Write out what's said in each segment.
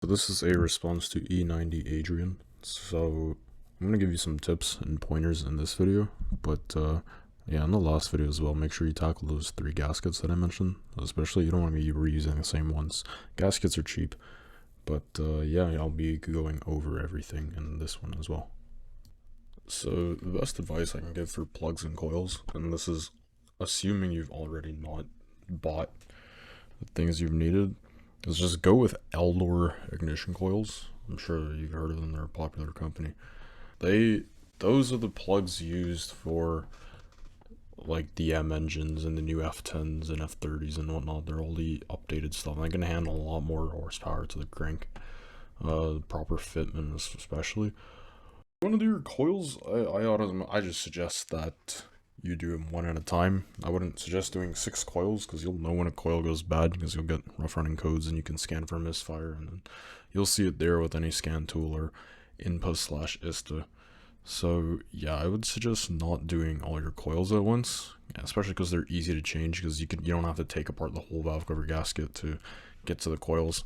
So this is a response to E90Adrian. So I'm gonna give you some tips and pointers in this video, but yeah, in the last video as well, make sure you tackle those 3 gaskets that I mentioned. Especially you don't want to be reusing the same ones. Gaskets are cheap, but yeah, I'll be going over everything in this one as well. So the best advice I can give for plugs and coils, and this is assuming you've already not bought the things you've needed, is just go with Eldor ignition coils. I'm sure you've heard of them, they're a popular company. Those are the plugs used for like the M engines and the new F10s and F30s and whatnot. They're all the updated stuff. They can handle a lot more horsepower to the crank. Proper fitment especially. If you want to do your coils, I just suggest that you do them one at a time. I wouldn't suggest doing 6 coils because you'll know when a coil goes bad because you'll get rough running codes and you can scan for misfire, and then you'll see it there with any scan tool or input/ISTA. So yeah, I would suggest not doing all your coils at once, especially because they're easy to change because you don't have to take apart the whole valve cover gasket to get to the coils.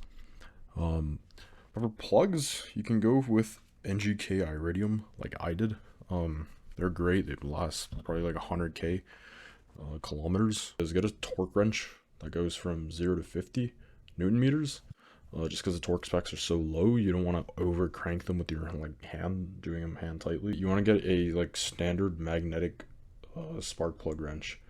For plugs, you can go with NGK-Iridium like I did. They're great. It lasts probably like 100k kilometers. Just get a torque wrench that goes from 0 to 50 Newton meters. Just because the torque specs are so low, you don't want to over crank them with your like hand, doing them hand tightly. You want to get a like standard magnetic spark plug wrench,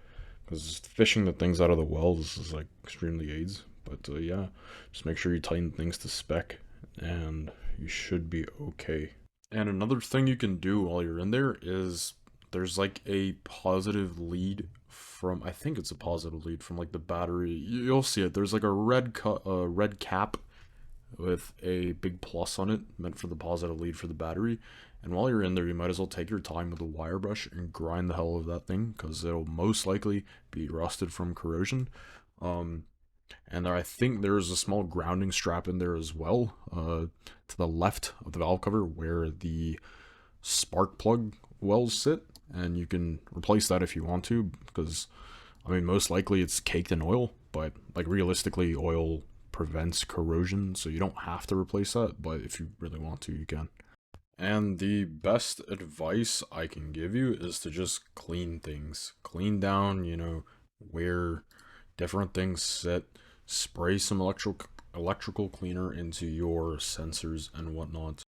because fishing the things out of the wells is like extremely aids. But yeah, just make sure you tighten things to spec, and you should be okay. And another thing you can do while you're in there is there's like a positive lead from, I think it's a positive lead from like the battery. You'll see it. There's like a red cap with a big plus on it, meant for the positive lead for the battery. And while you're in there, you might as well take your time with a wire brush and grind the hell of that thing, because it'll most likely be rusted from corrosion. And there, I think there's a small grounding strap in there as well, to the left of the valve cover where the spark plug wells sit, and you can replace that if you want to, because I mean most likely it's caked in oil, but like realistically oil prevents corrosion, so you don't have to replace that, but if you really want to, you can. And the best advice I can give you is to just clean things. Clean down, where different things sit. Spray some electrical cleaner into your sensors and whatnot.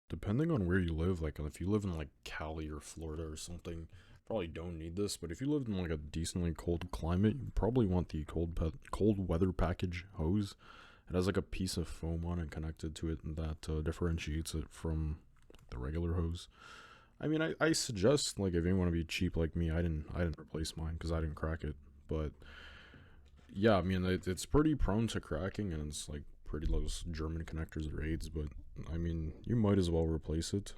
Depending on where you live, like if you live in like Cali or Florida or something, probably don't need this. But if you live in like a decently cold climate, you probably want the cold weather package hose. It has like a piece of foam on it connected to it, and that differentiates it from the regular hose. I mean, I suggest, like, if you want to be cheap like me, I didn't replace mine because I didn't crack it. But yeah, I mean, it's pretty prone to cracking, and it's like pretty low German connectors or aids. But I mean, you might as well replace it.